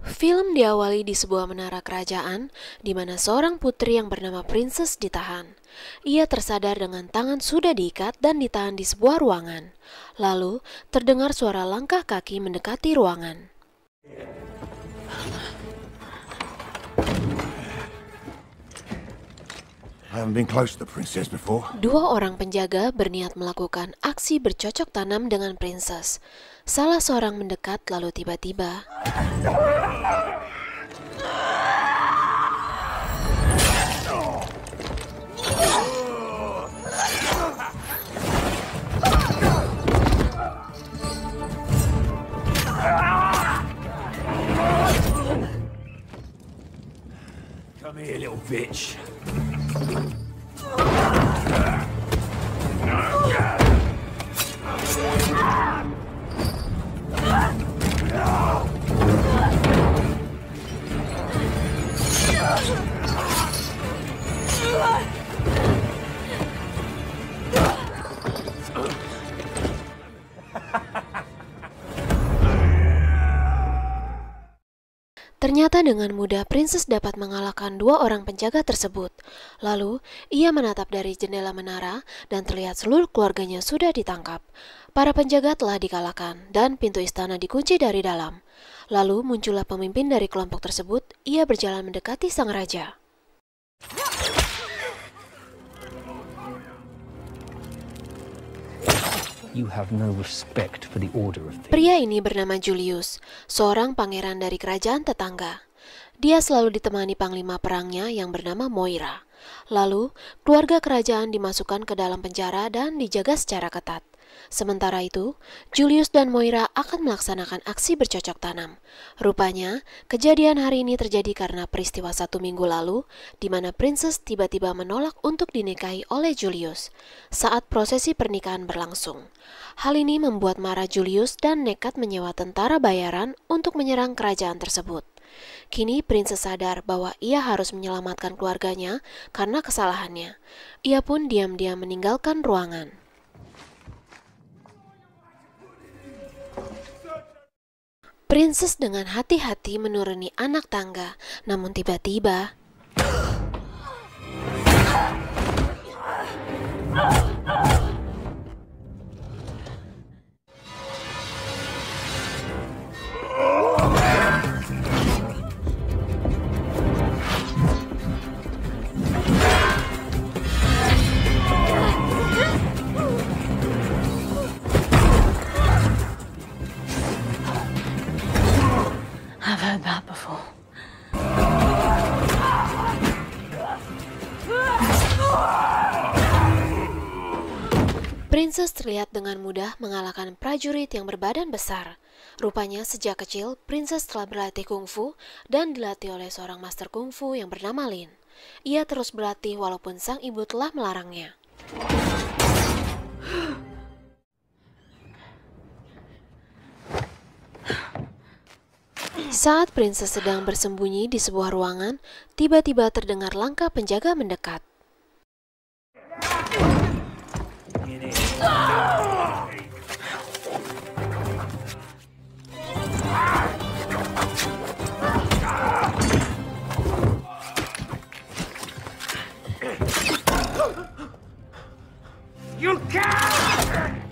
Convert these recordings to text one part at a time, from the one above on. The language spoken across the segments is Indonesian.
Film diawali di sebuah menara kerajaan, di mana seorang putri yang bernama Princess ditahan. Ia tersadar dengan tangan sudah diikat dan ditahan di sebuah ruangan. Lalu, terdengar suara langkah kaki mendekati ruangan. I haven't been close to the princess before. Dua orang penjaga berniat melakukan aksi bercocok tanam dengan Princess. Salah seorang mendekat lalu tiba-tiba Come here, little bitch. Ternyata dengan mudah Princess dapat mengalahkan dua orang penjaga tersebut. Lalu, ia menatap dari jendela menara dan terlihat seluruh keluarganya sudah ditangkap. Para penjaga telah dikalahkan dan pintu istana dikunci dari dalam. Lalu muncullah pemimpin dari kelompok tersebut, ia berjalan mendekati sang raja. You have no respect for the order of things. Pria ini bernama Julius, seorang pangeran dari kerajaan tetangga. Dia selalu ditemani panglima perangnya yang bernama Moira. Lalu, keluarga kerajaan dimasukkan ke dalam penjara dan dijaga secara ketat. Sementara itu, Julius dan Moira akan melaksanakan aksi bercocok tanam. Rupanya, kejadian hari ini terjadi karena peristiwa 1 minggu lalu, di mana Princess tiba-tiba menolak untuk dinikahi oleh Julius saat prosesi pernikahan berlangsung. Hal ini membuat marah Julius dan nekat menyewa tentara bayaran untuk menyerang kerajaan tersebut. Kini Princess sadar bahwa ia harus menyelamatkan keluarganya karena kesalahannya. Ia pun diam-diam meninggalkan ruangan. Princess dengan hati-hati menuruni anak tangga, namun tiba-tiba I've heard that before. Princess terlihat dengan mudah mengalahkan prajurit yang berbadan besar. Rupanya sejak kecil, Princess telah berlatih kungfu dan dilatih oleh seorang master kungfu yang bernama Lin. Ia terus berlatih walaupun sang ibu telah melarangnya. Saat Princess sedang bersembunyi di sebuah ruangan, tiba-tiba terdengar langkah penjaga mendekat.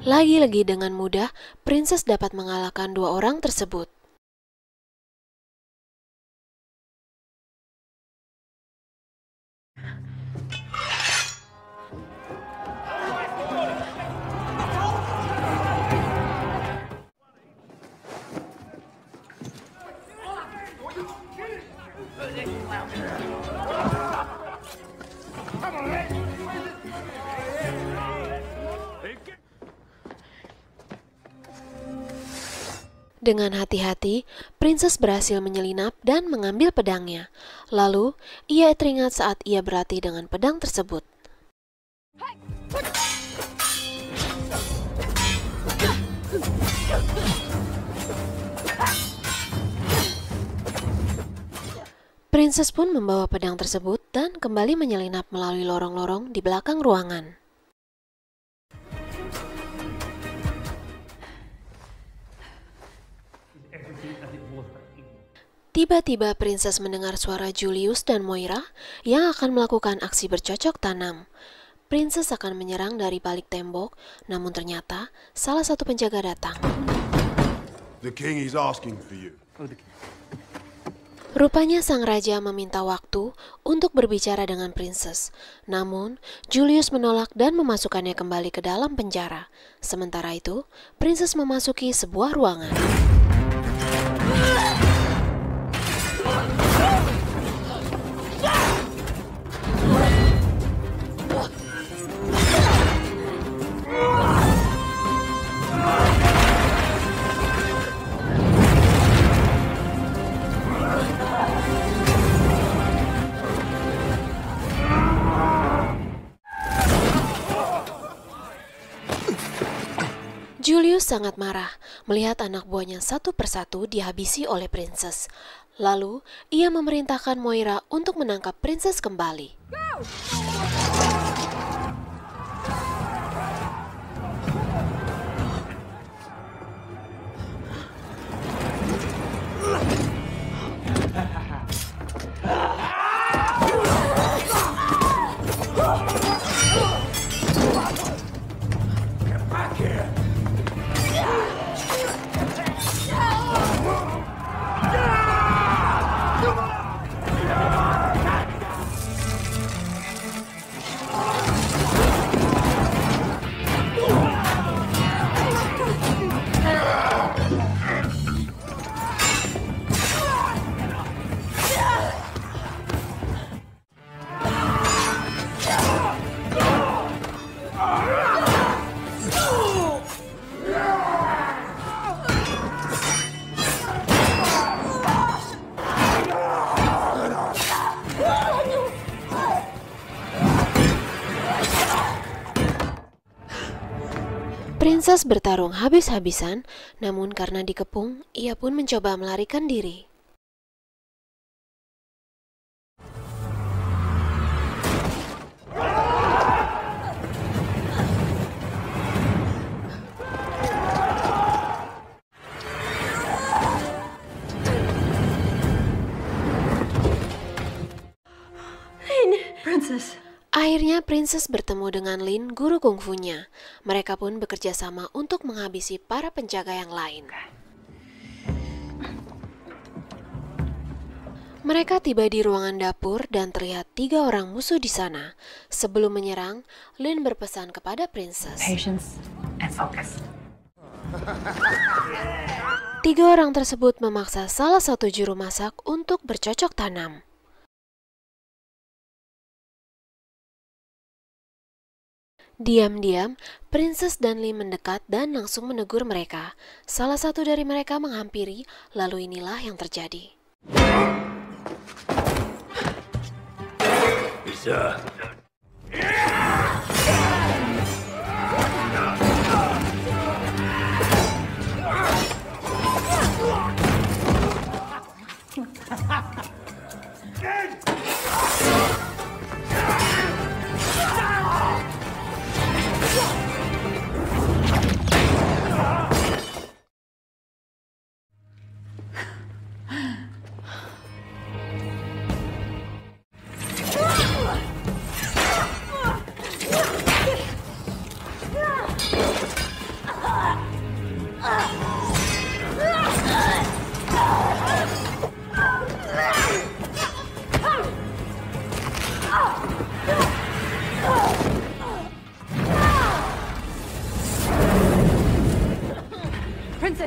Lagi-lagi dengan mudah, Princess dapat mengalahkan dua orang tersebut. Dengan hati-hati, Princess berhasil menyelinap dan mengambil pedangnya. Lalu, ia teringat saat ia berlatih dengan pedang tersebut. Princess pun membawa pedang tersebut dan kembali menyelinap melalui lorong-lorong di belakang ruangan. Tiba-tiba Princess mendengar suara Julius dan Moira yang akan melakukan aksi bercocok tanam. Princess akan menyerang dari balik tembok, namun ternyata salah satu penjaga datang. The king is asking for you. Rupanya sang raja meminta waktu untuk berbicara dengan Princess. Namun, Julius menolak dan memasukkannya kembali ke dalam penjara. Sementara itu, Princess memasuki sebuah ruangan. Julius sangat marah melihat anak buahnya satu persatu dihabisi oleh Princess. Lalu, ia memerintahkan Moira untuk menangkap Princess kembali. Princess bertarung habis-habisan, namun karena dikepung, ia pun mencoba melarikan diri. Princess. Akhirnya Princess bertemu dengan Lin, guru kungfunya. Mereka pun bekerja sama untuk menghabisi para penjaga yang lain. Mereka tiba di ruangan dapur dan terlihat 3 orang musuh di sana. Sebelum menyerang, Lin berpesan kepada Princess. Patience and focus. 3 orang tersebut memaksa salah satu juru masak untuk bercocok tanam. Diam-diam, Princess dan Lin mendekat dan langsung menegur mereka. Salah satu dari mereka menghampiri, lalu inilah yang terjadi. Bisa.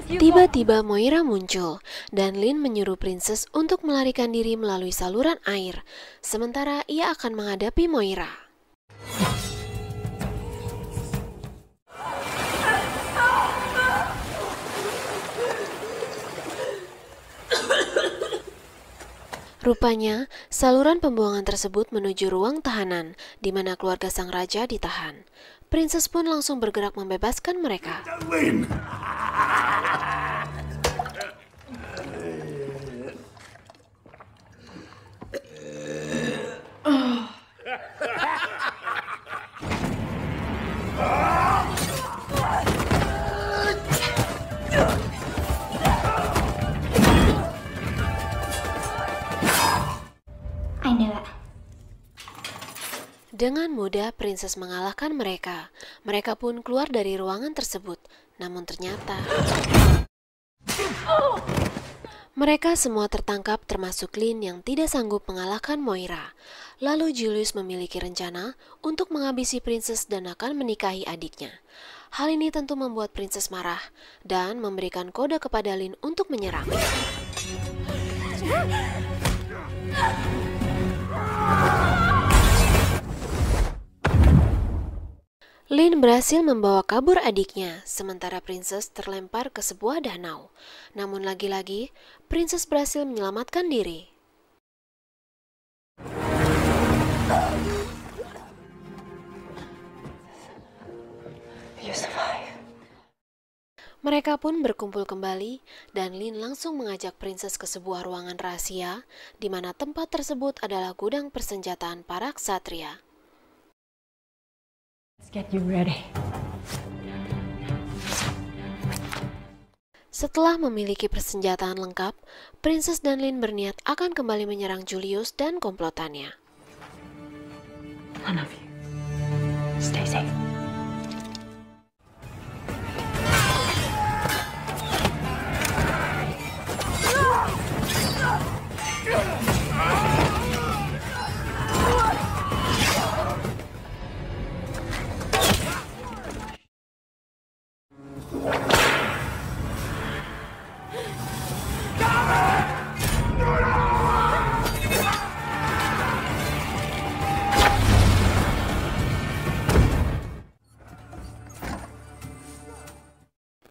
Tiba-tiba Moira muncul, dan Lin menyuruh Princess untuk melarikan diri melalui saluran air, sementara ia akan menghadapi Moira. Rupanya, saluran pembuangan tersebut menuju ruang tahanan, di mana keluarga sang raja ditahan. Princess pun langsung bergerak membebaskan mereka. Win! jendela. Dengan mudah, Princess mengalahkan mereka. Mereka pun keluar dari ruangan tersebut. Namun ternyata mereka semua tertangkap termasuk Lin yang tidak sanggup mengalahkan Moira. Lalu Julius memiliki rencana untuk menghabisi Princess dan akan menikahi adiknya. Hal ini tentu membuat Princess marah dan memberikan kode kepada Lin untuk menyerang. Lin berhasil membawa kabur adiknya, sementara Princess terlempar ke sebuah danau. Namun lagi-lagi, Princess berhasil menyelamatkan diri. You survive. Mereka pun berkumpul kembali dan Lin langsung mengajak Princess ke sebuah ruangan rahasia di mana tempat tersebut adalah gudang persenjataan para ksatria. Let's get you ready. Setelah memiliki persenjataan lengkap, Princess dan Lin berniat akan kembali menyerang Julius dan komplotannya. One of you. Stay safe.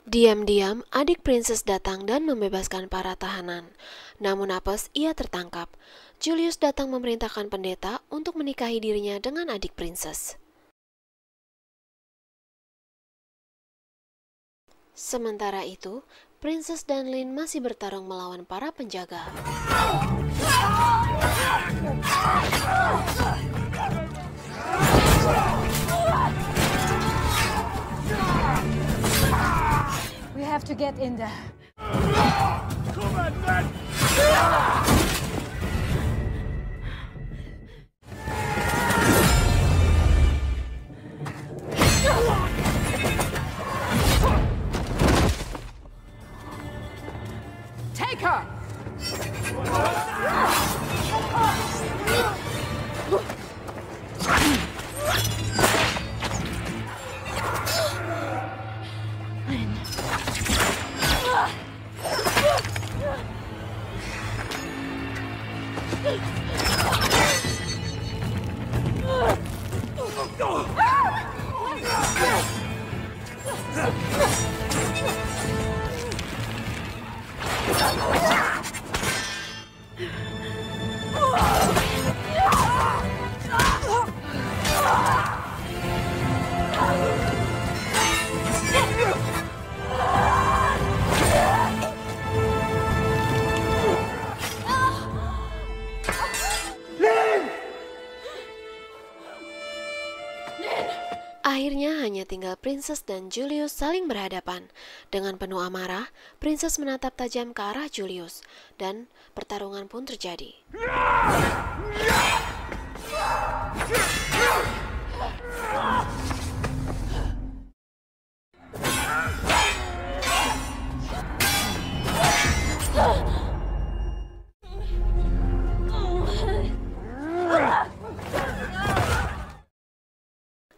Diam-diam, adik Princess datang dan membebaskan para tahanan. Namun apes, ia tertangkap. Julius datang memerintahkan pendeta untuk menikahi dirinya dengan adik Princess. Sementara itu, Princess dan Lin masih bertarung melawan para penjaga. We have to get in there. Take her! Akhirnya hanya tinggal Princess dan Julius saling berhadapan. Dengan penuh amarah, Princess menatap tajam ke arah Julius, dan pertarungan pun terjadi.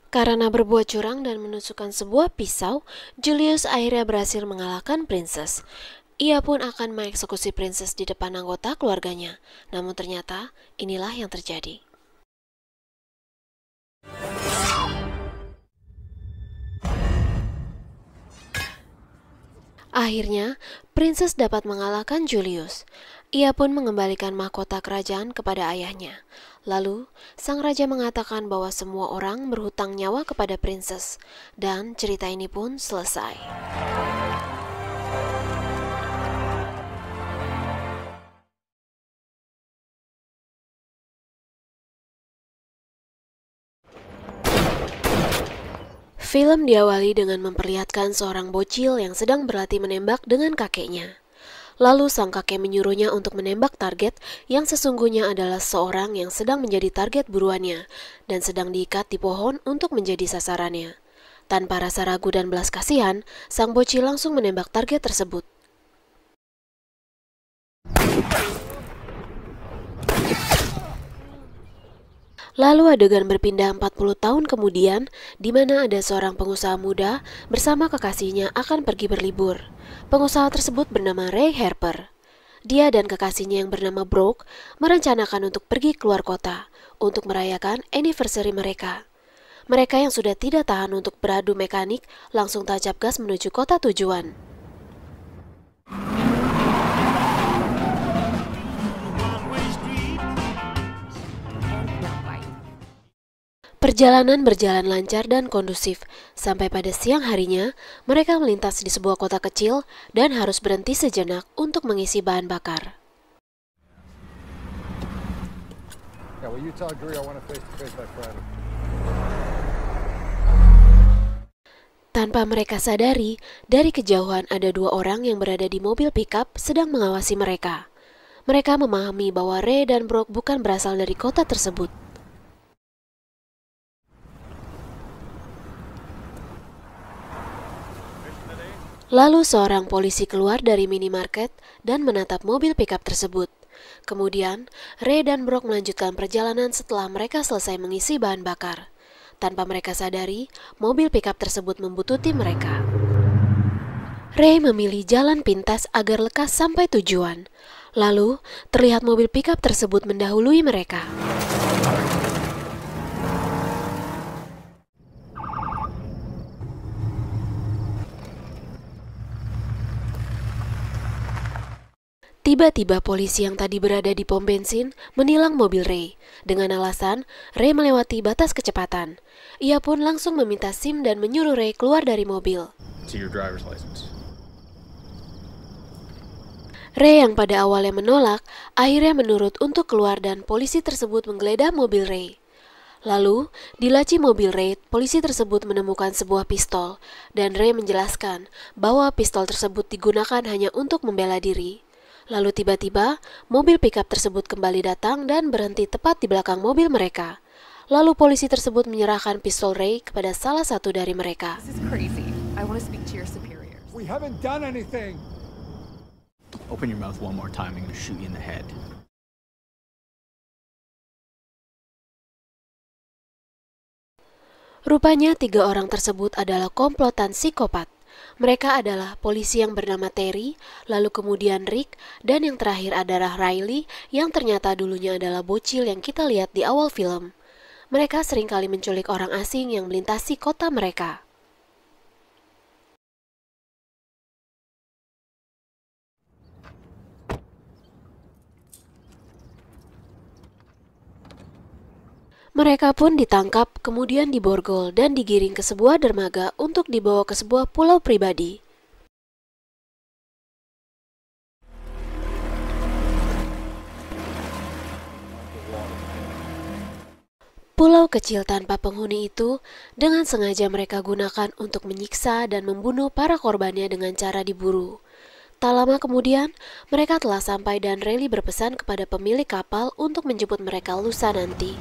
Karena berbuat curang dan menusukkan sebuah pisau, Julius akhirnya berhasil mengalahkan Princess. Ia pun akan mengeksekusi Princess di depan anggota keluarganya. Namun ternyata inilah yang terjadi. Akhirnya, Princess dapat mengalahkan Julius. Ia pun mengembalikan mahkota kerajaan kepada ayahnya. Lalu, sang raja mengatakan bahwa semua orang berhutang nyawa kepada Princess, dan cerita ini pun selesai. Film diawali dengan memperlihatkan seorang bocil yang sedang berlatih menembak dengan kakeknya. Lalu sang kakek menyuruhnya untuk menembak target yang sesungguhnya adalah seorang yang sedang menjadi target buruannya dan sedang diikat di pohon untuk menjadi sasarannya. Tanpa rasa ragu dan belas kasihan, sang bocil langsung menembak target tersebut. Lalu adegan berpindah 40 tahun kemudian, di mana ada seorang pengusaha muda bersama kekasihnya akan pergi berlibur. Pengusaha tersebut bernama Ray Harper. Dia dan kekasihnya yang bernama Brooke merencanakan untuk pergi keluar kota untuk merayakan anniversary mereka. Mereka yang sudah tidak tahan untuk beradu mekanik langsung tancap gas menuju kota tujuan. Perjalanan berjalan lancar dan kondusif, sampai pada siang harinya, mereka melintas di sebuah kota kecil dan harus berhenti sejenak untuk mengisi bahan bakar. Tanpa mereka sadari, dari kejauhan ada dua orang yang berada di mobil pickup sedang mengawasi mereka. Mereka memahami bahwa Ray dan Brooke bukan berasal dari kota tersebut. Lalu seorang polisi keluar dari minimarket dan menatap mobil pickup tersebut. Kemudian, Ray dan Brooke melanjutkan perjalanan setelah mereka selesai mengisi bahan bakar. Tanpa mereka sadari, mobil pickup tersebut membuntuti mereka. Ray memilih jalan pintas agar lekas sampai tujuan. Lalu, terlihat mobil pickup tersebut mendahului mereka. Tiba-tiba polisi yang tadi berada di pom bensin menilang mobil Ray. Dengan alasan, Ray melewati batas kecepatan. Ia pun langsung meminta SIM dan menyuruh Ray keluar dari mobil. Ray yang pada awalnya menolak, akhirnya menurut untuk keluar dan polisi tersebut menggeledah mobil Ray. Lalu, di laci mobil Ray, polisi tersebut menemukan sebuah pistol, dan Ray menjelaskan bahwa pistol tersebut digunakan hanya untuk membela diri. Lalu tiba-tiba, mobil pickup tersebut kembali datang dan berhenti tepat di belakang mobil mereka. Lalu polisi tersebut menyerahkan pistol Ray kepada salah satu dari mereka. This is crazy. I want to speak to your superiors. We haven't done anything. Open your mouth one more time, I'm going to shoot you in the head. Rupanya 3 orang tersebut adalah komplotan psikopat. Mereka adalah polisi yang bernama Terry, lalu kemudian Rick, dan yang terakhir adalah Riley yang ternyata dulunya adalah bocil yang kita lihat di awal film. Mereka seringkali menculik orang asing yang melintasi kota mereka. Mereka pun ditangkap, kemudian diborgol dan digiring ke sebuah dermaga untuk dibawa ke sebuah pulau pribadi. Pulau kecil tanpa penghuni itu dengan sengaja mereka gunakan untuk menyiksa dan membunuh para korbannya dengan cara diburu. Tak lama kemudian, mereka telah sampai dan Riley berpesan kepada pemilik kapal untuk menjemput mereka lusa nanti.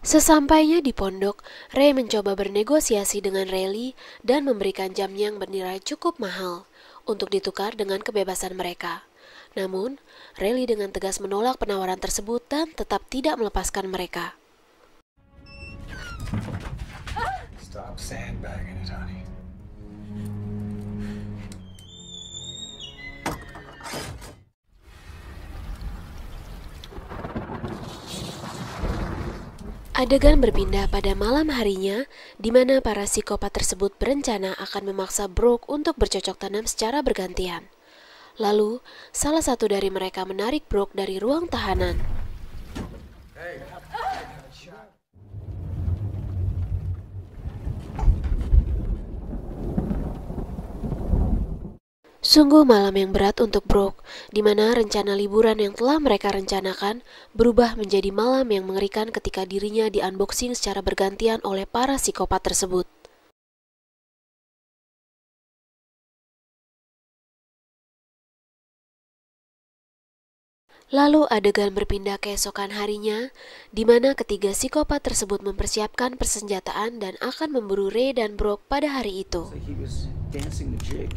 Sesampainya di pondok, Ray mencoba bernegosiasi dengan Riley dan memberikan jamnya yang bernilai cukup mahal untuk ditukar dengan kebebasan mereka. Namun, Riley dengan tegas menolak penawaran tersebut dan tetap tidak melepaskan mereka. Stop sandbagging it, honey. Adegan berpindah pada malam harinya, di mana para psikopat tersebut berencana akan memaksa Brooke untuk bercocok tanam secara bergantian. Lalu, salah satu dari mereka menarik Brooke dari ruang tahanan. Sungguh malam yang berat untuk Brooke, di mana rencana liburan yang telah mereka rencanakan berubah menjadi malam yang mengerikan ketika dirinya di-unboxing secara bergantian oleh para psikopat tersebut. Lalu adegan berpindah keesokan harinya, di mana ketiga psikopat tersebut mempersiapkan persenjataan dan akan memburu Ray dan Brock pada hari itu. He was dancing the jig.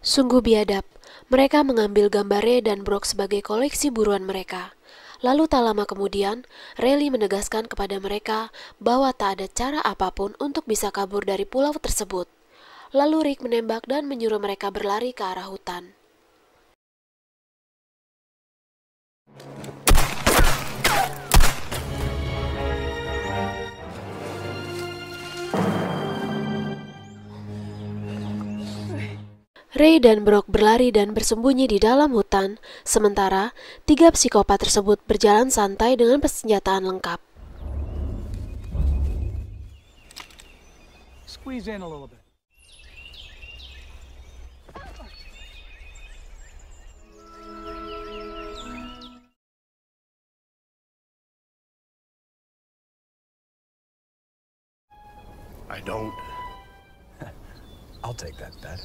Sungguh biadab, mereka mengambil gambar Ray dan Brock sebagai koleksi buruan mereka. Lalu tak lama kemudian, Riley menegaskan kepada mereka bahwa tak ada cara apapun untuk bisa kabur dari pulau tersebut. Lalu Rick menembak dan menyuruh mereka berlari ke arah hutan. Ray dan Brock berlari dan bersembunyi di dalam hutan, sementara tiga psikopat tersebut berjalan santai dengan persenjataan lengkap. Squeeze in a little bit. I don't. I'll take that bet.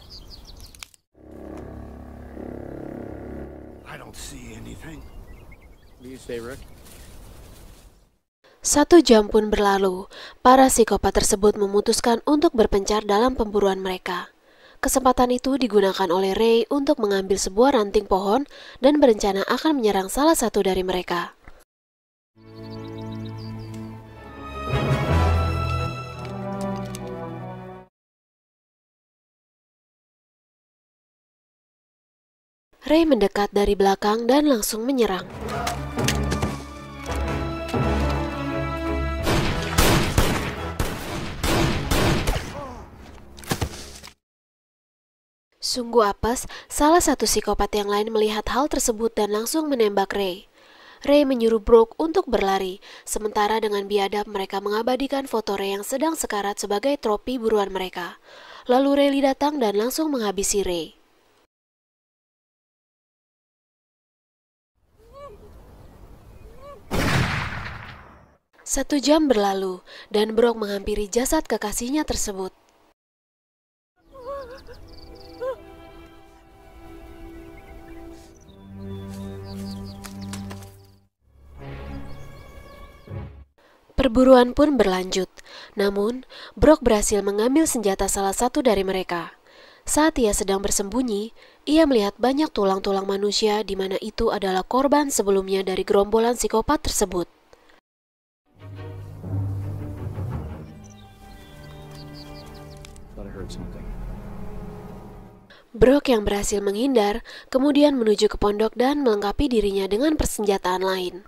I don't see anything. What do you say, Rick? 1 jam pun berlalu, para psikopat tersebut memutuskan untuk berpencar dalam pemburuan mereka. Kesempatan itu digunakan oleh Ray untuk mengambil sebuah ranting pohon dan berencana akan menyerang salah satu dari mereka. Ray mendekat dari belakang dan langsung menyerang. Sungguh apes, salah satu psikopat yang lain melihat hal tersebut dan langsung menembak Ray. Ray menyuruh Brock untuk berlari, sementara dengan biadab mereka mengabadikan foto Ray yang sedang sekarat sebagai trofi buruan mereka. Lalu Riley datang dan langsung menghabisi Ray. Satu jam berlalu, dan Brock menghampiri jasad kekasihnya tersebut. Perburuan pun berlanjut, namun Brock berhasil mengambil senjata salah satu dari mereka. Saat ia sedang bersembunyi, ia melihat banyak tulang-tulang manusia di mana itu adalah korban sebelumnya dari gerombolan psikopat tersebut. Brock yang berhasil menghindar, kemudian menuju ke pondok dan melengkapi dirinya dengan persenjataan lain.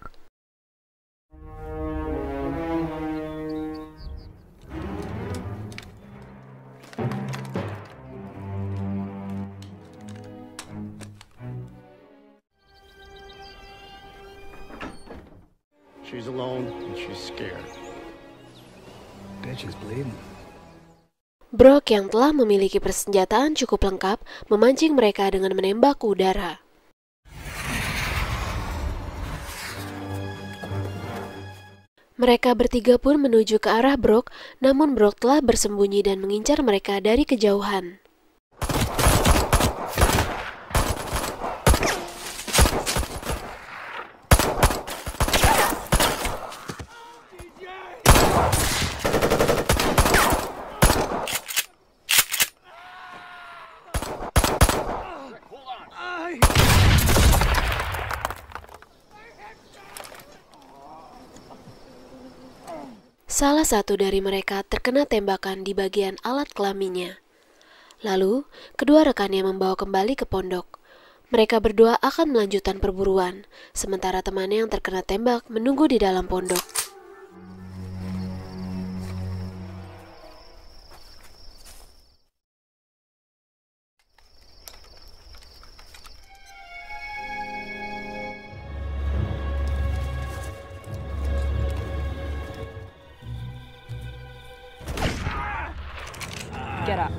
She's alone and she's scared. Bitch is bleeding. Brock yang telah memiliki persenjataan cukup lengkap memancing mereka dengan menembak ke udara. Mereka bertiga pun menuju ke arah Brock, namun Brock telah bersembunyi dan mengincar mereka dari kejauhan. Salah satu dari mereka terkena tembakan di bagian alat kelaminnya. Lalu, kedua rekannya membawa kembali ke pondok. Mereka berdua akan melanjutkan perburuan, sementara temannya yang terkena tembak menunggu di dalam pondok. Get up.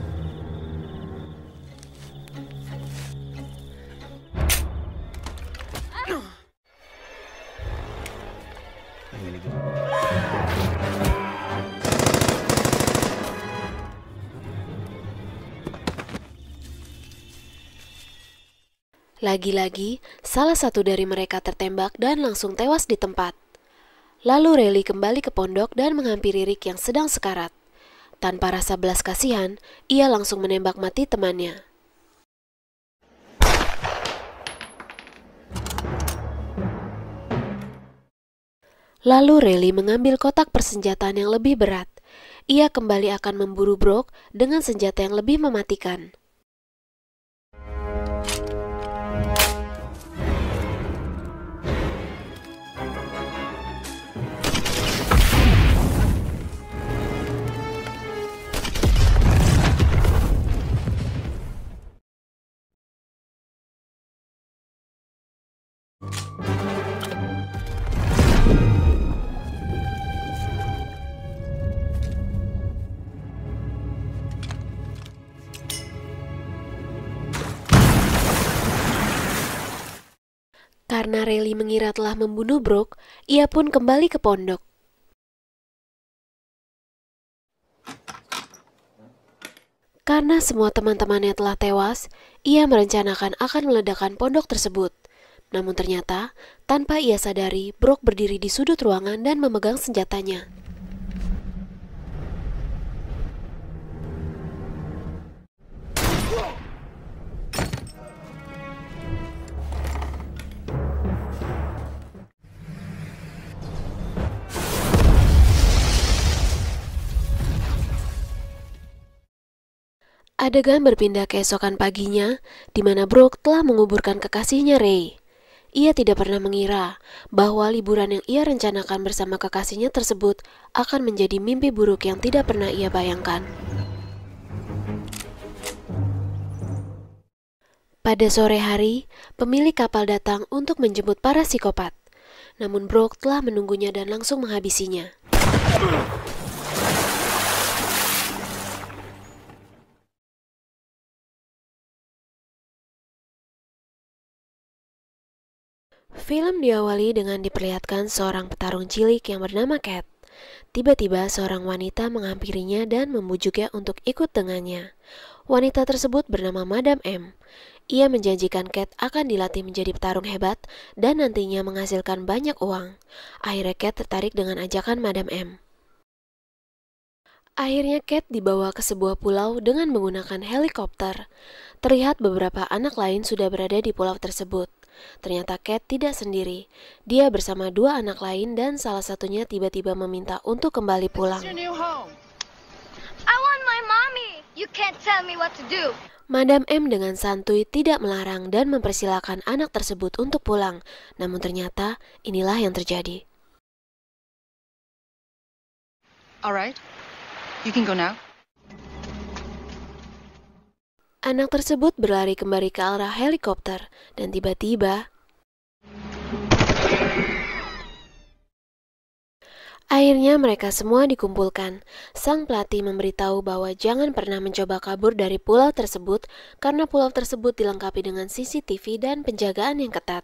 Lagi-lagi, salah satu dari mereka tertembak dan langsung tewas di tempat. Lalu Riley kembali ke pondok dan menghampiri Rick yang sedang sekarat. Tanpa rasa belas kasihan, ia langsung menembak mati temannya. Lalu Riley mengambil kotak persenjataan yang lebih berat. Ia kembali akan memburu Brooke dengan senjata yang lebih mematikan. Karena Riley mengira telah membunuh Brooke, ia pun kembali ke pondok. Karena semua teman-temannya telah tewas, ia merencanakan akan meledakkan pondok tersebut. Namun ternyata, tanpa ia sadari, Brooke berdiri di sudut ruangan dan memegang senjatanya. Adegan berpindah keesokan paginya, di mana Brooke telah menguburkan kekasihnya Ray. Ia tidak pernah mengira bahwa liburan yang ia rencanakan bersama kekasihnya tersebut akan menjadi mimpi buruk yang tidak pernah ia bayangkan. Pada sore hari, pemilik kapal datang untuk menjemput para psikopat. Namun Brooke telah menunggunya dan langsung menghabisinya. Film diawali dengan diperlihatkan seorang petarung cilik yang bernama Cat. Tiba-tiba seorang wanita menghampirinya dan membujuknya untuk ikut dengannya. Wanita tersebut bernama Madam M. Ia menjanjikan Cat akan dilatih menjadi petarung hebat dan nantinya menghasilkan banyak uang. Akhirnya Cat tertarik dengan ajakan Madam M. Akhirnya Cat dibawa ke sebuah pulau dengan menggunakan helikopter. Terlihat beberapa anak lain sudah berada di pulau tersebut. Ternyata Cat tidak sendiri. Dia bersama dua anak lain dan salah satunya tiba-tiba meminta untuk kembali pulang. I want my mommy. You can't tell me what to do. Madam M dengan santuy tidak melarang dan mempersilahkan anak tersebut untuk pulang. Namun ternyata inilah yang terjadi. Alright, you can go now. Anak tersebut berlari kembali ke arah helikopter dan tiba-tiba akhirnya mereka semua dikumpulkan. Sang pelatih memberitahu bahwa jangan pernah mencoba kabur dari pulau tersebut karena pulau tersebut dilengkapi dengan CCTV dan penjagaan yang ketat.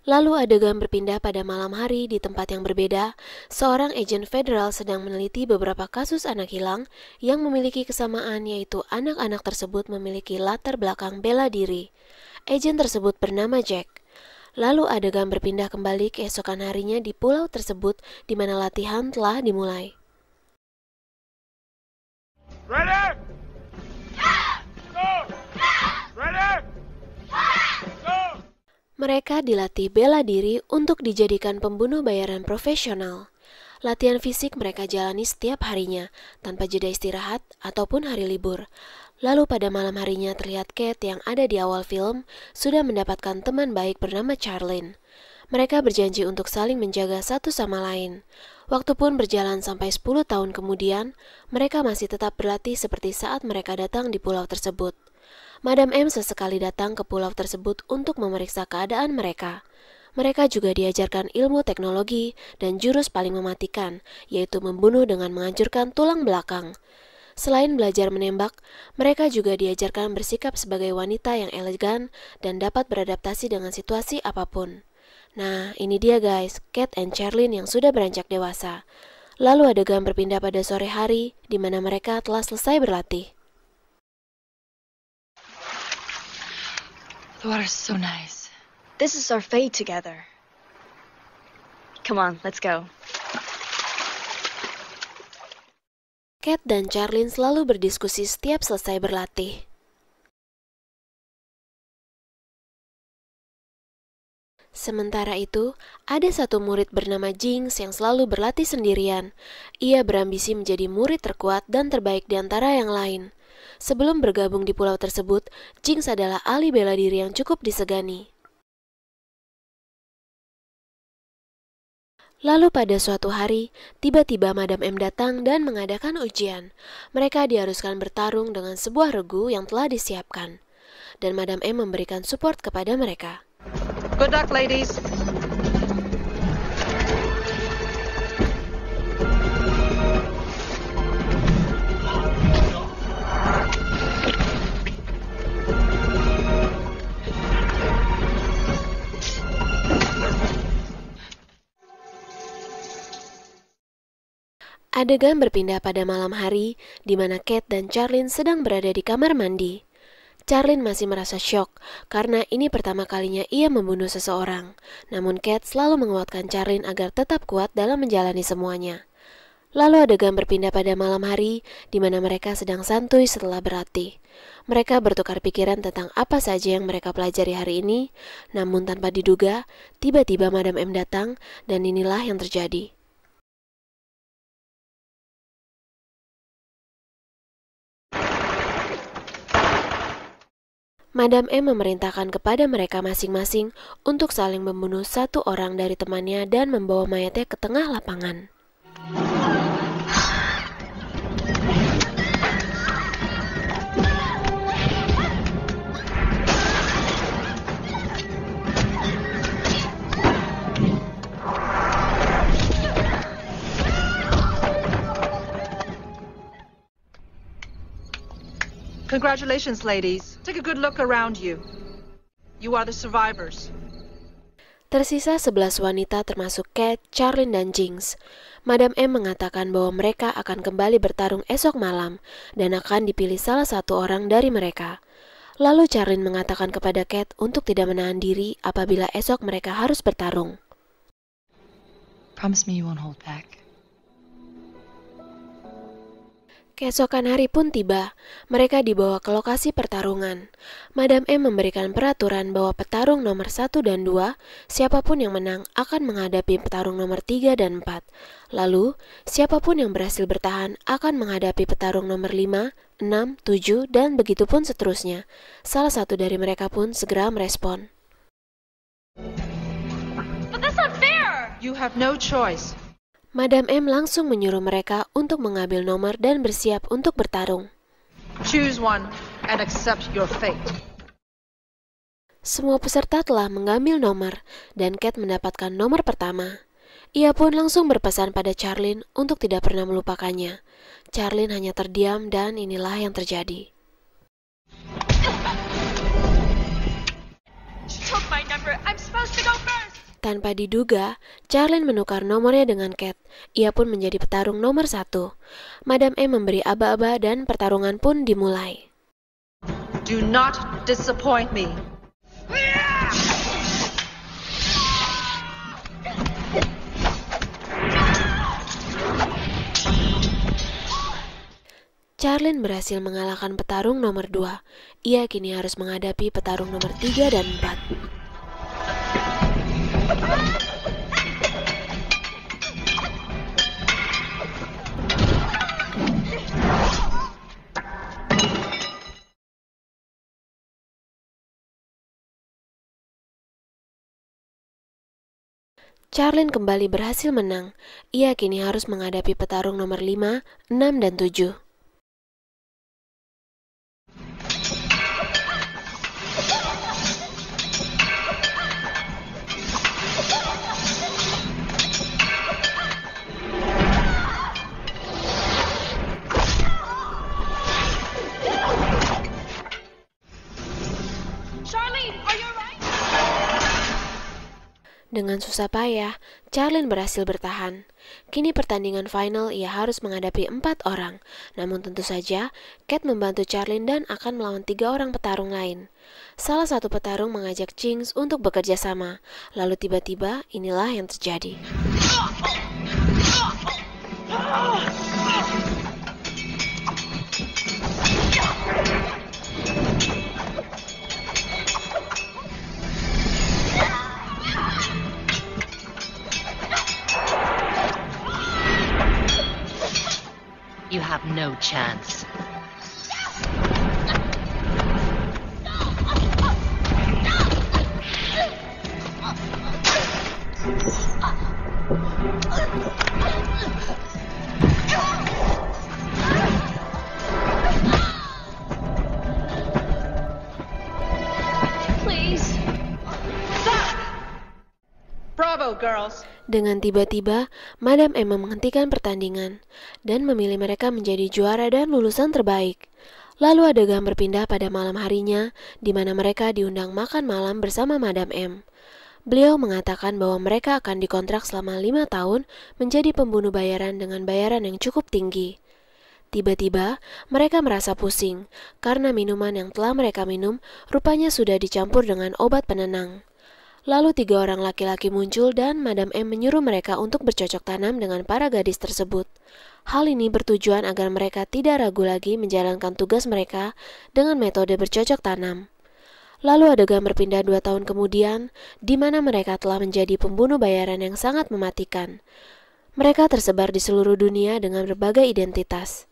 Lalu adegan berpindah pada malam hari di tempat yang berbeda. Seorang agen federal sedang meneliti beberapa kasus anak hilang yang memiliki kesamaan, yaitu anak-anak tersebut memiliki latar belakang bela diri. Agen tersebut bernama Jack. Lalu adegan berpindah kembali keesokan harinya di pulau tersebut di mana latihan telah dimulai. Ready? Go! Ready? Go! Mereka dilatih bela diri untuk dijadikan pembunuh bayaran profesional. Latihan fisik mereka jalani setiap harinya, tanpa jeda istirahat ataupun hari libur. Lalu pada malam harinya terlihat Cat yang ada di awal film sudah mendapatkan teman baik bernama Charlene. Mereka berjanji untuk saling menjaga satu sama lain. Waktu pun berjalan sampai 10 tahun kemudian, mereka masih tetap berlatih seperti saat mereka datang di pulau tersebut. Madam M sesekali datang ke pulau tersebut untuk memeriksa keadaan mereka. Mereka juga diajarkan ilmu teknologi dan jurus paling mematikan, yaitu membunuh dengan menghancurkan tulang belakang. Selain belajar menembak, mereka juga diajarkan bersikap sebagai wanita yang elegan dan dapat beradaptasi dengan situasi apapun. Nah, ini dia guys, Cat and Charlene yang sudah beranjak dewasa. Lalu adegan berpindah pada sore hari, di mana mereka telah selesai berlatih. The water's so nice. This is our fate together. Come on, let's go. Cat dan Charlene selalu berdiskusi setiap selesai berlatih. Sementara itu, ada satu murid bernama Jinx yang selalu berlatih sendirian. Ia berambisi menjadi murid terkuat dan terbaik di antara yang lain. Sebelum bergabung di pulau tersebut, Jinx adalah ahli bela diri yang cukup disegani. Lalu pada suatu hari, tiba-tiba Madam M datang dan mengadakan ujian. Mereka diharuskan bertarung dengan sebuah regu yang telah disiapkan. Dan Madam M memberikan support kepada mereka. Good luck, ladies. Adegan berpindah pada malam hari, di mana Cat dan Charlene sedang berada di kamar mandi. Charlene masih merasa syok, karena ini pertama kalinya ia membunuh seseorang. Namun Cat selalu menguatkan Charlene agar tetap kuat dalam menjalani semuanya. Lalu adegan berpindah pada malam hari, di mana mereka sedang santuy setelah berlatih. Mereka bertukar pikiran tentang apa saja yang mereka pelajari hari ini, namun tanpa diduga, tiba-tiba Madam M datang, dan inilah yang terjadi. Madam M memerintahkan kepada mereka masing-masing untuk saling membunuh satu orang dari temannya dan membawa mayatnya ke tengah lapangan. Congratulations, ladies. Take a good look around you. You are the survivors. Tersisa 11 wanita termasuk Cat, Charlene, dan Jinx. Madam M mengatakan bahwa mereka akan kembali bertarung esok malam dan akan dipilih salah satu orang dari mereka. Lalu Charlene mengatakan kepada Cat untuk tidak menahan diri apabila esok mereka harus bertarung. Promise me you won't hold back. Keesokan hari pun tiba, mereka dibawa ke lokasi pertarungan. Madam M memberikan peraturan bahwa petarung nomor 1 dan 2, siapapun yang menang akan menghadapi petarung nomor 3 dan 4. Lalu, siapapun yang berhasil bertahan akan menghadapi petarung nomor 5, 6, 7, dan begitu pun seterusnya. Salah satu dari mereka pun segera merespon. But that's not fair! You have no choice. Madam M langsung menyuruh mereka untuk mengambil nomor dan bersiap untuk bertarung. Choose one and accept your fate. Semua peserta telah mengambil nomor, dan Cat mendapatkan nomor pertama. Ia pun langsung berpesan pada Charlene untuk tidak pernah melupakannya. Charlene hanya terdiam dan inilah yang terjadi. She took my number. I'm supposed to go first! Tanpa diduga, Charlene menukar nomornya dengan Cat. Ia pun menjadi petarung nomor 1. Madam M memberi aba-aba dan pertarungan pun dimulai. Do not disappoint me. Charlene berhasil mengalahkan petarung nomor 2. Ia kini harus menghadapi petarung nomor 3 dan 4. Charlene kembali berhasil menang. Ia kini harus menghadapi petarung nomor 5, 6, dan 7. Dengan susah payah, Charlene berhasil bertahan. Kini pertandingan final ia harus menghadapi 4 orang. Namun tentu saja, Kate membantu Charlene dan akan melawan 3 orang petarung lain. Salah satu petarung mengajak Jinx untuk bekerja sama. Lalu tiba-tiba inilah yang terjadi. You have no chance. Please. Bravo, girls. Dengan tiba-tiba, Madam Emma menghentikan pertandingan dan memilih mereka menjadi juara dan lulusan terbaik. Lalu adegan berpindah pada malam harinya, di mana mereka diundang makan malam bersama Madam M. Beliau mengatakan bahwa mereka akan dikontrak selama 5 tahun menjadi pembunuh bayaran dengan bayaran yang cukup tinggi. Tiba-tiba, mereka merasa pusing karena minuman yang telah mereka minum rupanya sudah dicampur dengan obat penenang. Lalu 3 orang laki-laki muncul dan Madam M menyuruh mereka untuk bercocok tanam dengan para gadis tersebut. Hal ini bertujuan agar mereka tidak ragu lagi menjalankan tugas mereka dengan metode bercocok tanam. Lalu adegan berpindah 2 tahun kemudian, di mana mereka telah menjadi pembunuh bayaran yang sangat mematikan. Mereka tersebar di seluruh dunia dengan berbagai identitas.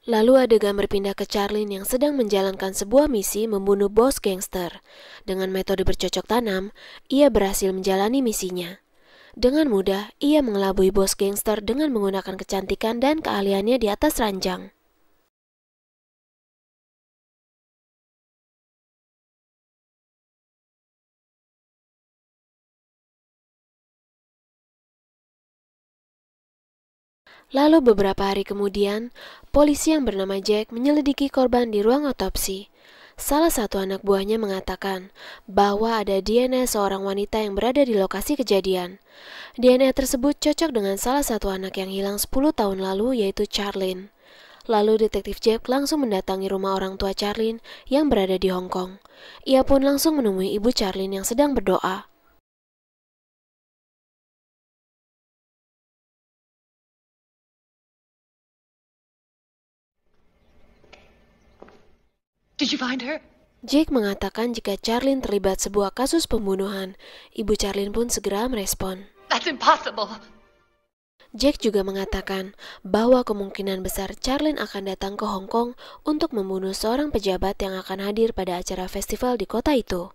Lalu adegan berpindah ke Charlene yang sedang menjalankan sebuah misi membunuh bos gangster. Dengan metode bercocok tanam, ia berhasil menjalani misinya. Dengan mudah, ia mengelabui bos gangster dengan menggunakan kecantikan dan keahliannya di atas ranjang. Lalu beberapa hari kemudian, polisi yang bernama Jack menyelidiki korban di ruang otopsi. Salah satu anak buahnya mengatakan bahwa ada DNA seorang wanita yang berada di lokasi kejadian. DNA tersebut cocok dengan salah satu anak yang hilang 10 tahun lalu, yaitu Charlene. Lalu detektif Jack langsung mendatangi rumah orang tua Charlene yang berada di Hong Kong. Ia pun langsung menemui ibu Charlene yang sedang berdoa. Did you find her? Jake mengatakan jika Charlene terlibat sebuah kasus pembunuhan. Ibu Charlene pun segera merespon. That's impossible. Jake juga mengatakan bahwa kemungkinan besar Charlene akan datang ke Hong Kong untuk membunuh seorang pejabat yang akan hadir pada acara festival di kota itu.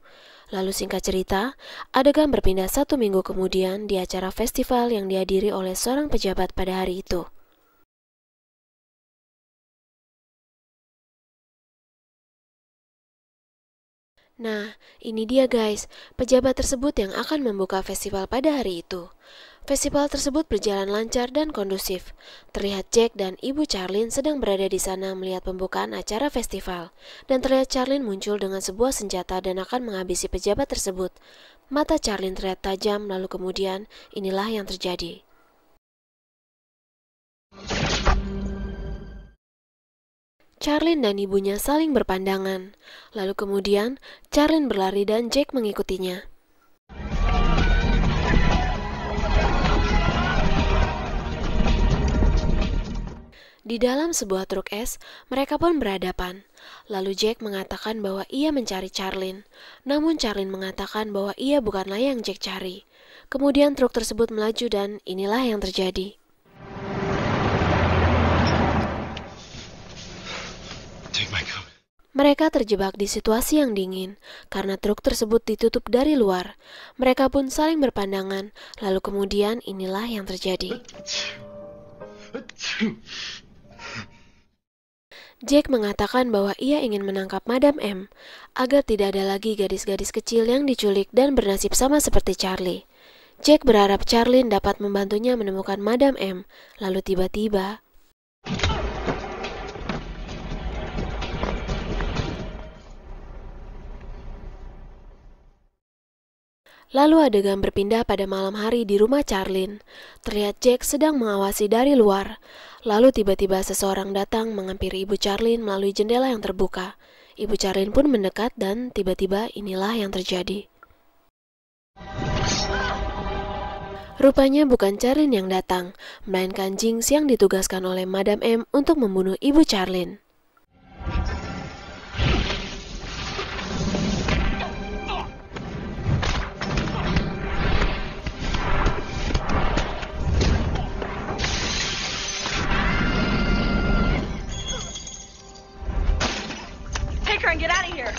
Lalu singkat cerita, adegan berpindah 1 minggu kemudian di acara festival yang dihadiri oleh seorang pejabat pada hari itu. Nah, ini dia guys, pejabat tersebut yang akan membuka festival pada hari itu. Festival tersebut berjalan lancar dan kondusif. Terlihat Jack dan ibu Charlene sedang berada di sana melihat pembukaan acara festival. Dan terlihat Charlene muncul dengan sebuah senjata dan akan menghabisi pejabat tersebut. Mata Charlene terlihat tajam, lalu kemudian inilah yang terjadi. Charlene dan ibunya saling berpandangan. Lalu kemudian, Charlene berlari dan Jack mengikutinya. Di dalam sebuah truk es, mereka pun berhadapan. Lalu Jack mengatakan bahwa ia mencari Charlene. Namun Charlene mengatakan bahwa ia bukanlah yang Jack cari. Kemudian truk tersebut melaju dan inilah yang terjadi. Mereka terjebak di situasi yang dingin, karena truk tersebut ditutup dari luar. Mereka pun saling berpandangan, lalu kemudian inilah yang terjadi. Jack mengatakan bahwa ia ingin menangkap Madam M, agar tidak ada lagi gadis-gadis kecil yang diculik dan bernasib sama seperti Charlie. Jack berharap Charlene dapat membantunya menemukan Madam M, lalu tiba-tiba... Lalu adegan berpindah pada malam hari di rumah Charlene. Terlihat Jack sedang mengawasi dari luar. Lalu tiba-tiba seseorang datang menghampiri Ibu Charlene melalui jendela yang terbuka. Ibu Charlene pun mendekat dan tiba-tiba inilah yang terjadi. Rupanya bukan Charlene yang datang, melainkan Jinx yang ditugaskan oleh Madam M untuk membunuh Ibu Charlene. Take her and get out of here.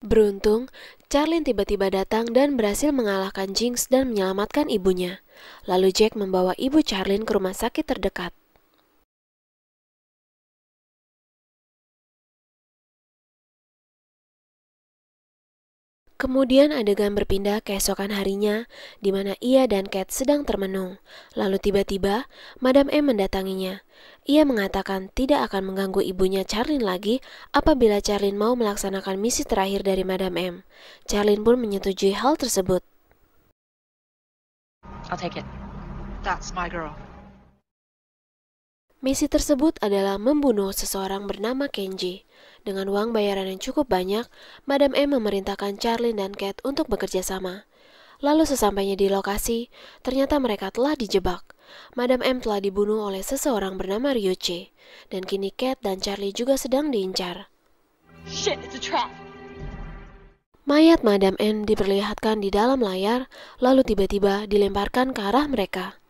Beruntung, Charlene tiba-tiba datang dan berhasil mengalahkan Jinx dan menyelamatkan ibunya. Lalu Jack membawa Ibu Charlene ke rumah sakit terdekat. Kemudian adegan berpindah keesokan harinya, di mana ia dan Cat sedang termenung. Lalu tiba-tiba, Madam M mendatanginya. Ia mengatakan tidak akan mengganggu ibunya Charlene lagi apabila Charlene mau melaksanakan misi terakhir dari Madam M. Charlene pun menyetujui hal tersebut. I'll take it. That's my girl. Misi tersebut adalah membunuh seseorang bernama Kenji. Dengan uang bayaran yang cukup banyak, Madam M memerintahkan Charlene dan Cat untuk bekerja sama. Lalu sesampainya di lokasi, ternyata mereka telah dijebak. Madam M telah dibunuh oleh seseorang bernama Ryuichi, dan kini Cat dan Charlie juga sedang diincar. Shit, it's a trap. Mayat Madam M diperlihatkan di dalam layar, lalu tiba-tiba dilemparkan ke arah mereka.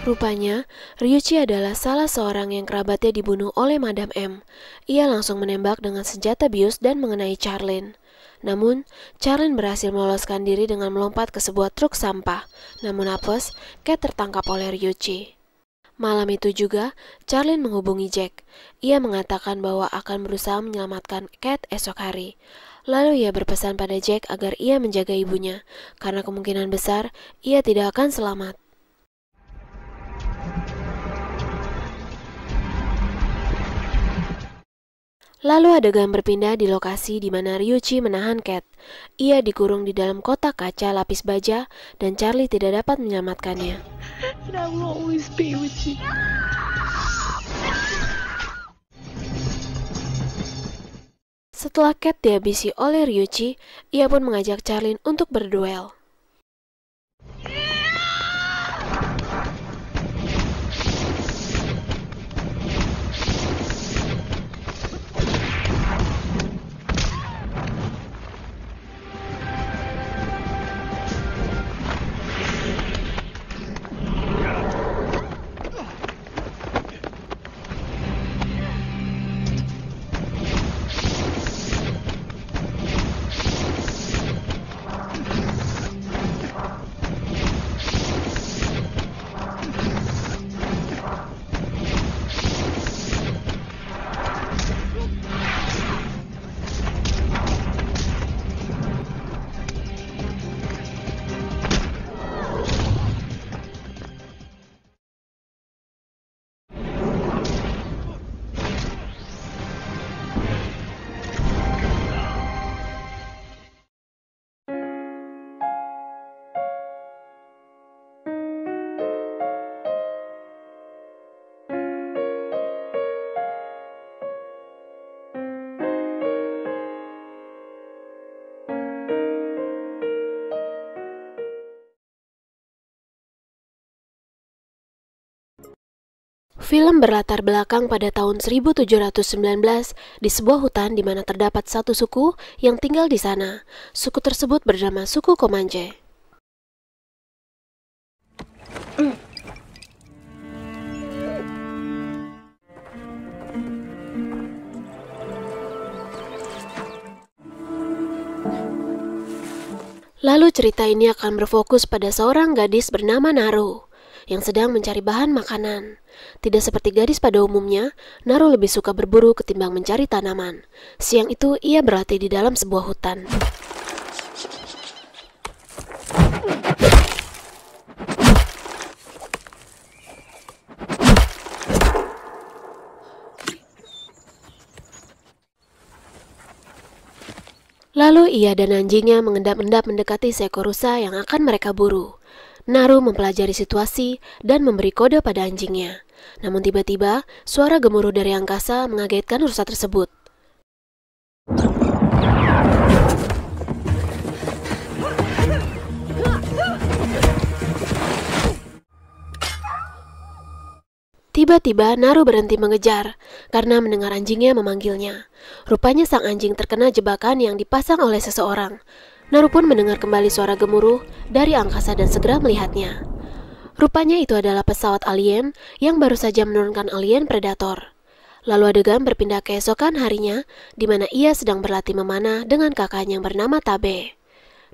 Rupanya, Ryuichi adalah salah seorang yang kerabatnya dibunuh oleh Madam M. Ia langsung menembak dengan senjata bius dan mengenai Charlene. Namun, Charlene berhasil meloloskan diri dengan melompat ke sebuah truk sampah. Namun apes, Cat tertangkap oleh Ryuichi. Malam itu juga, Charlene menghubungi Jack. Ia mengatakan bahwa akan berusaha menyelamatkan Cat esok hari. Lalu ia berpesan pada Jack agar ia menjaga ibunya, karena kemungkinan besar ia tidak akan selamat. Lalu adegan berpindah di lokasi di mana Ryuichi menahan Cat. Ia dikurung di dalam kotak kaca lapis baja dan Charlie tidak dapat menyelamatkannya. And I will always be with you. Setelah Cat dihabisi oleh Ryuichi, ia pun mengajak Charlene untuk berduel. Film berlatar belakang pada tahun 1719 di sebuah hutan di mana terdapat satu suku yang tinggal di sana. Suku tersebut bernama suku Comanche. Lalu cerita ini akan berfokus pada seorang gadis bernama Naru yang sedang mencari bahan makanan. Tidak seperti gadis pada umumnya, Naru lebih suka berburu ketimbang mencari tanaman. Siang itu ia berlatih di dalam sebuah hutan. Lalu ia dan anjingnya mengendap-endap mendekati seekor rusa yang akan mereka buru. Naru mempelajari situasi dan memberi kode pada anjingnya. Namun tiba-tiba, suara gemuruh dari angkasa mengagetkan rusa tersebut. Tiba-tiba Naru berhenti mengejar karena mendengar anjingnya memanggilnya. Rupanya sang anjing terkena jebakan yang dipasang oleh seseorang. Naru pun mendengar kembali suara gemuruh dari angkasa dan segera melihatnya. Rupanya itu adalah pesawat alien yang baru saja menurunkan alien predator. Lalu adegan berpindah keesokan harinya, di mana ia sedang berlatih memanah dengan kakaknya yang bernama Tabe.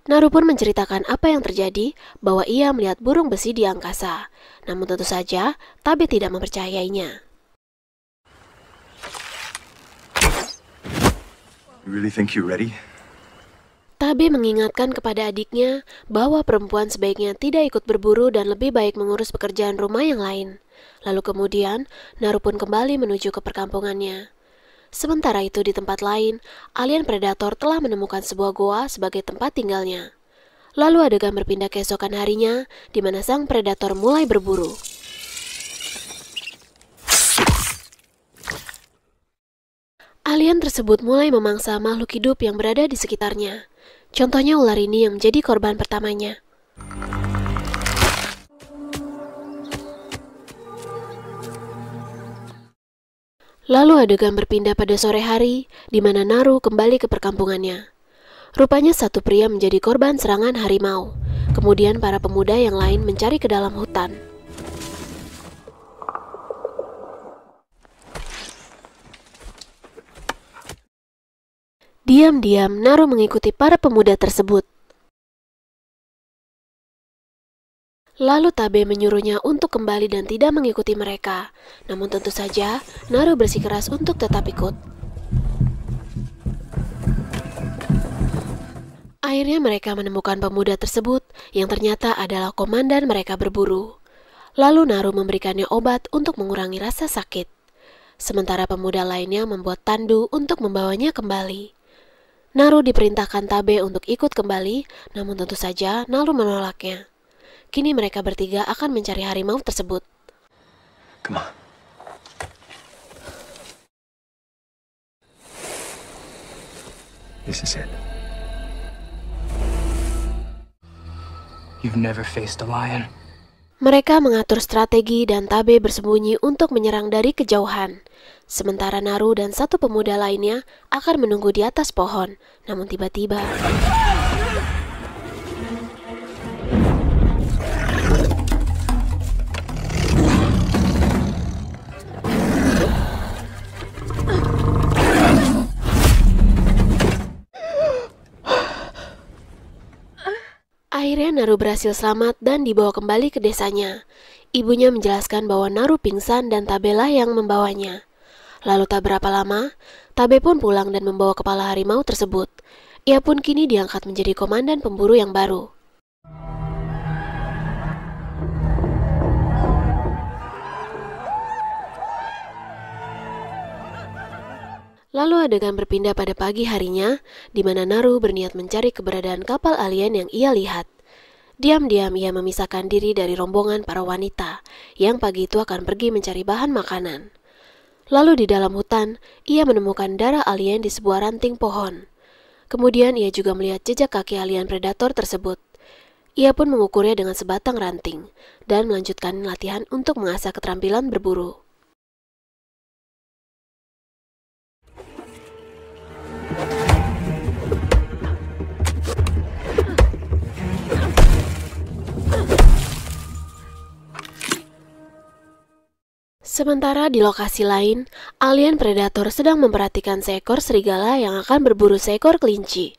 Naru pun menceritakan apa yang terjadi, bahwa ia melihat burung besi di angkasa. Namun tentu saja, Tabe tidak mempercayainya. You really think you're ready? Tabe mengingatkan kepada adiknya bahwa perempuan sebaiknya tidak ikut berburu dan lebih baik mengurus pekerjaan rumah yang lain. Lalu kemudian, Naru pun kembali menuju ke perkampungannya. Sementara itu di tempat lain, alien predator telah menemukan sebuah goa sebagai tempat tinggalnya. Lalu adegan berpindah keesokan harinya, di mana sang predator mulai berburu. Alien tersebut mulai memangsa makhluk hidup yang berada di sekitarnya. Contohnya ular ini yang menjadi korban pertamanya. Lalu adegan berpindah pada sore hari, di mana Naru kembali ke perkampungannya. Rupanya satu pria menjadi korban serangan harimau. Kemudian para pemuda yang lain mencari ke dalam hutan. Diam-diam Naru mengikuti para pemuda tersebut. Lalu Tabe menyuruhnya untuk kembali dan tidak mengikuti mereka. Namun tentu saja, Naru bersikeras untuk tetap ikut. Akhirnya mereka menemukan pemuda tersebut yang ternyata adalah komandan mereka berburu. Lalu Naru memberikannya obat untuk mengurangi rasa sakit. Sementara pemuda lainnya membuat tandu untuk membawanya kembali. Naru diperintahkan Tabe untuk ikut kembali, namun tentu saja Naru menolaknya. Kini mereka bertiga akan mencari harimau tersebut. Come on. This is it. You've never faced a lion. Mereka mengatur strategi dan Tabe bersembunyi untuk menyerang dari kejauhan. Sementara Naru dan satu pemuda lainnya akan menunggu di atas pohon. Namun tiba-tiba... Akhirnya Naru berhasil selamat dan dibawa kembali ke desanya. Ibunya menjelaskan bahwa Naru pingsan dan Tabe lah yang membawanya. Lalu tak berapa lama, Tabe pun pulang dan membawa kepala harimau tersebut. Ia pun kini diangkat menjadi komandan pemburu yang baru. Lalu adegan berpindah pada pagi harinya, di mana Naru berniat mencari keberadaan kapal alien yang ia lihat. Diam-diam ia memisahkan diri dari rombongan para wanita, yang pagi itu akan pergi mencari bahan makanan. Lalu di dalam hutan, ia menemukan darah alien di sebuah ranting pohon. Kemudian ia juga melihat jejak kaki alien predator tersebut. Ia pun mengukurnya dengan sebatang ranting, dan melanjutkan latihan untuk mengasah keterampilan berburu. Sementara di lokasi lain, alien predator sedang memperhatikan seekor serigala yang akan berburu seekor kelinci.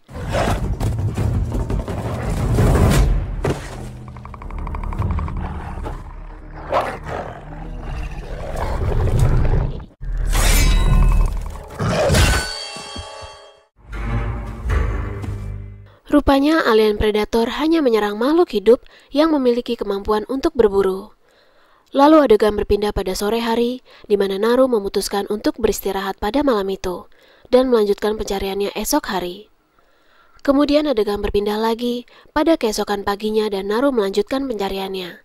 Rupanya alien predator hanya menyerang makhluk hidup yang memiliki kemampuan untuk berburu. Lalu adegan berpindah pada sore hari, di mana Naru memutuskan untuk beristirahat pada malam itu, dan melanjutkan pencariannya esok hari. Kemudian adegan berpindah lagi pada keesokan paginya dan Naru melanjutkan pencariannya.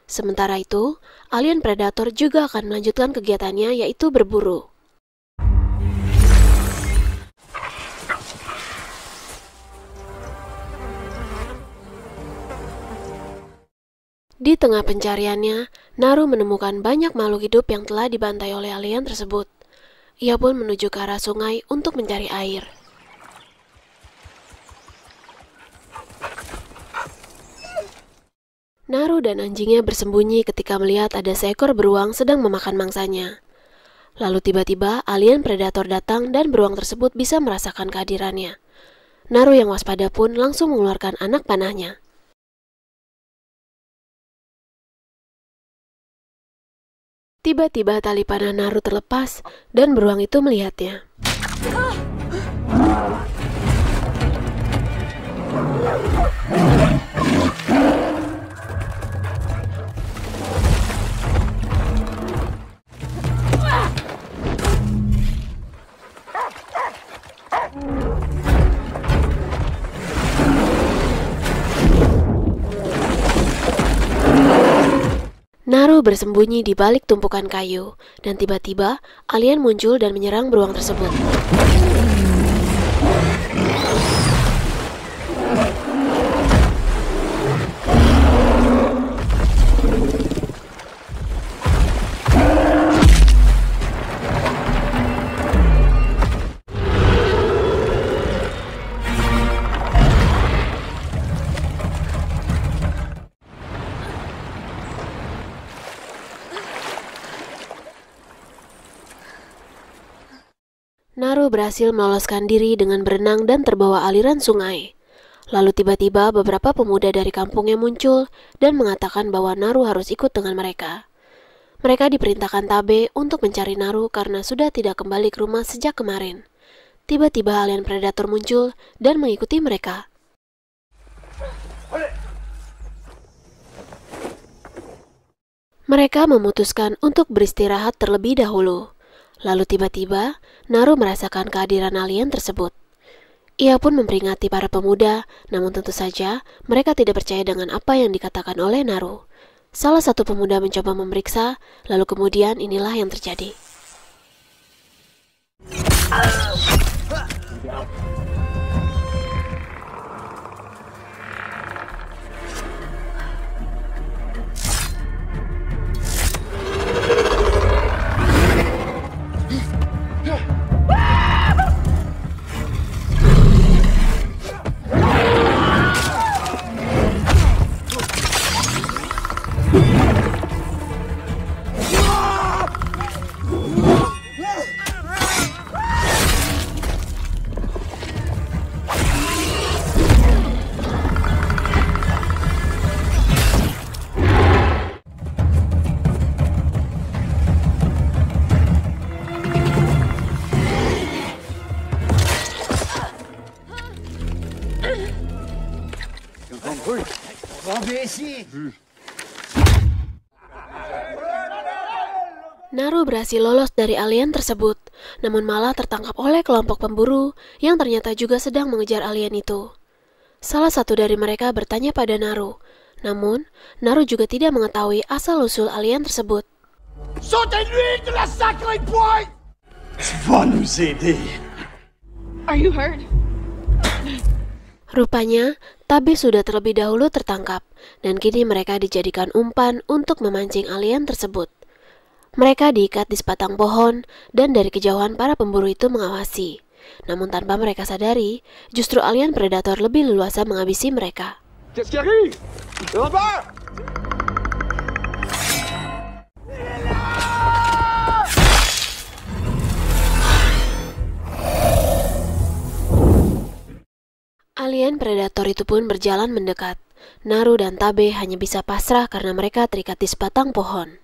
Sementara itu, alien predator juga akan melanjutkan kegiatannya yaitu berburu. Di tengah pencariannya, Naru menemukan banyak makhluk hidup yang telah dibantai oleh alien tersebut. Ia pun menuju ke arah sungai untuk mencari air. Naru dan anjingnya bersembunyi ketika melihat ada seekor beruang sedang memakan mangsanya. Lalu tiba-tiba alien predator datang dan beruang tersebut bisa merasakan kehadirannya. Naru yang waspada pun langsung mengeluarkan anak panahnya. Tiba-tiba tali panah Naru terlepas dan beruang itu melihatnya. Naru bersembunyi di balik tumpukan kayu, dan tiba-tiba alien muncul dan menyerang beruang tersebut. Naru berhasil meloloskan diri dengan berenang dan terbawa aliran sungai. Lalu tiba-tiba beberapa pemuda dari kampungnya muncul dan mengatakan bahwa Naru harus ikut dengan mereka. Mereka diperintahkan Tabe untuk mencari Naru karena sudah tidak kembali ke rumah sejak kemarin. Tiba-tiba alien predator muncul dan mengikuti mereka. Mereka memutuskan untuk beristirahat terlebih dahulu. Lalu tiba-tiba, Naru merasakan kehadiran alien tersebut. Ia pun memperingati para pemuda, namun tentu saja mereka tidak percaya dengan apa yang dikatakan oleh Naru. Salah satu pemuda mencoba memeriksa, lalu kemudian inilah yang terjadi. Naru berhasil lolos dari alien tersebut, namun malah tertangkap oleh kelompok pemburu yang ternyata juga sedang mengejar alien itu. Salah satu dari mereka bertanya pada Naru, namun Naru juga tidak mengetahui asal-usul alien tersebut. Sortez-lui de la sacrée pointe! Tu vas nous aider. Are you hurt? Rupanya, Tabe sudah terlebih dahulu tertangkap, dan kini mereka dijadikan umpan untuk memancing alien tersebut. Mereka diikat di sebatang pohon, dan dari kejauhan para pemburu itu mengawasi. Namun tanpa mereka sadari, justru alien predator lebih leluasa menghabisi mereka. Qu'est-ce qui arrive? Là-bas! Alien predator itu pun berjalan mendekat. Naru dan Tabe hanya bisa pasrah karena mereka terikat di sebatang pohon.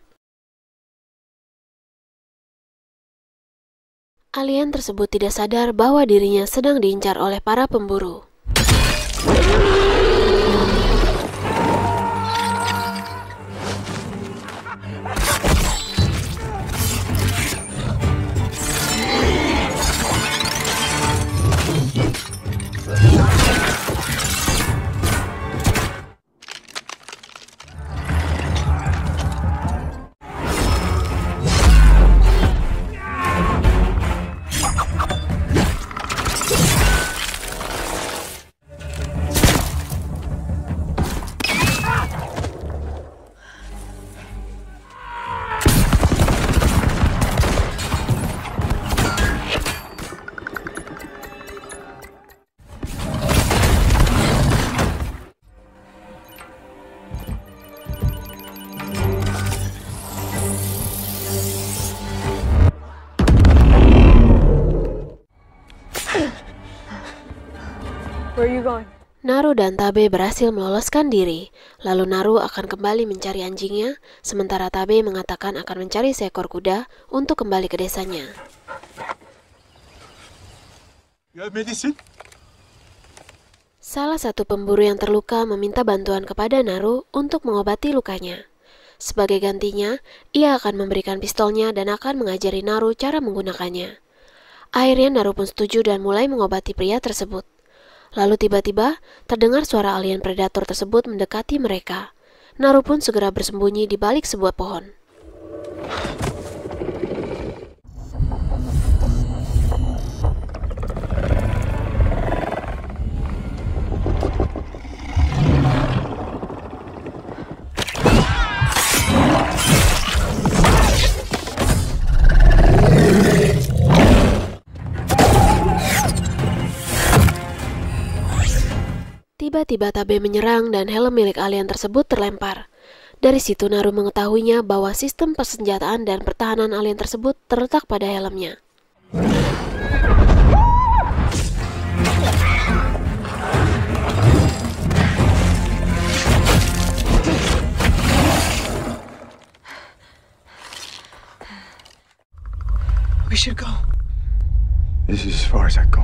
Alien tersebut tidak sadar bahwa dirinya sedang diincar oleh para pemburu. Where are you going? Naru dan Tabe berhasil meloloskan diri. Lalu Naru akan kembali mencari anjingnya, sementara Tabe mengatakan akan mencari seekor kuda untuk kembali ke desanya. You have medicine? Salah satu pemburu yang terluka meminta bantuan kepada Naru untuk mengobati lukanya. Sebagai gantinya, ia akan memberikan pistolnya dan akan mengajari Naru cara menggunakannya. Akhirnya Naru pun setuju dan mulai mengobati pria tersebut. Lalu tiba-tiba terdengar suara alien predator tersebut mendekati mereka. Naru pun segera bersembunyi di balik sebuah pohon. Tiba-tiba Tabe menyerang dan helm milik alien tersebut terlempar. Dari situ Naru mengetahuinya bahwa sistem persenjataan dan pertahanan alien tersebut terletak pada helmnya. We should go. This is as far as I go.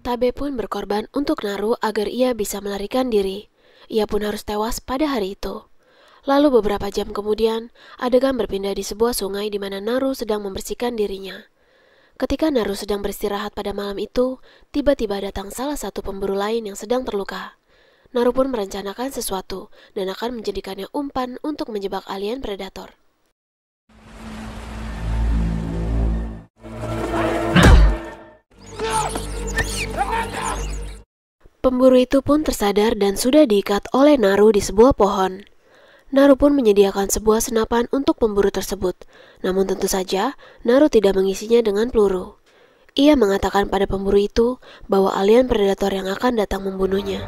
Tabe pun berkorban untuk Naru agar ia bisa melarikan diri. Ia pun harus tewas pada hari itu. Lalu beberapa jam kemudian, adegan berpindah di sebuah sungai di mana Naru sedang membersihkan dirinya. Ketika Naru sedang beristirahat pada malam itu, tiba-tiba datang salah satu pemburu lain yang sedang terluka. Naru pun merencanakan sesuatu dan akan menjadikannya umpan untuk menjebak alien predator. Pemburu itu pun tersadar dan sudah diikat oleh Naru di sebuah pohon. Naru pun menyediakan sebuah senapan untuk pemburu tersebut. Namun tentu saja, Naru tidak mengisinya dengan peluru. Ia mengatakan pada pemburu itu bahwa alien predator yang akan datang membunuhnya.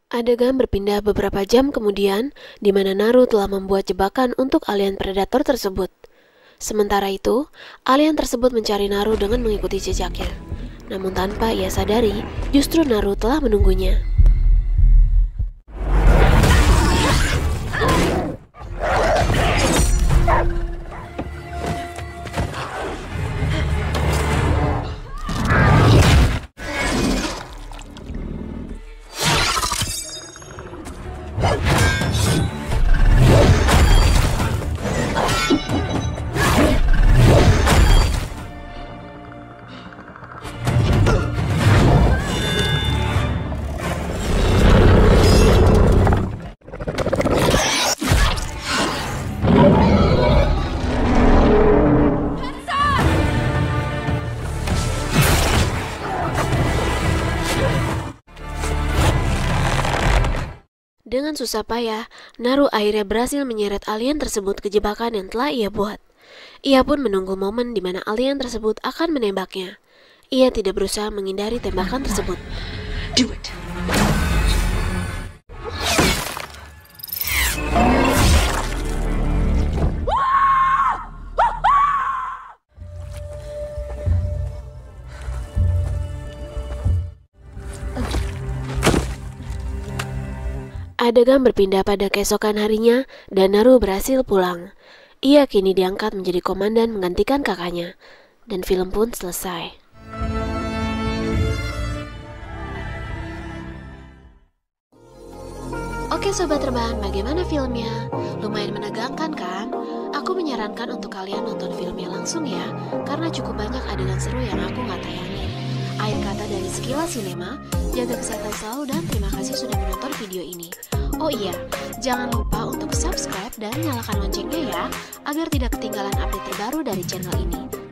Adegan berpindah beberapa jam kemudian, di mana Naru telah membuat jebakan untuk alien predator tersebut. Sementara itu, alien tersebut mencari Naru dengan mengikuti jejaknya. Namun tanpa ia sadari, justru Naru telah menunggunya. Dengan susah payah, Naru akhirnya berhasil menyeret alien tersebut ke jebakan yang telah ia buat. Ia pun menunggu momen di mana alien tersebut akan menembaknya. Ia tidak berusaha menghindari tembakan tersebut. Do it. Adegan berpindah pada keesokan harinya dan Naru berhasil pulang. Ia kini diangkat menjadi komandan menggantikan kakaknya. Dan film pun selesai. Oke sobat rebahan, bagaimana filmnya? Lumayan menegangkan kan? Aku menyarankan untuk kalian nonton filmnya langsung ya, karena cukup banyak adegan seru yang aku nggak tayangin. Akhir kata dari Sekilas Sinema, jaga kesehatan selalu dan terima kasih sudah menonton video ini. Oh iya, jangan lupa untuk subscribe dan nyalakan loncengnya ya, agar tidak ketinggalan update terbaru dari channel ini.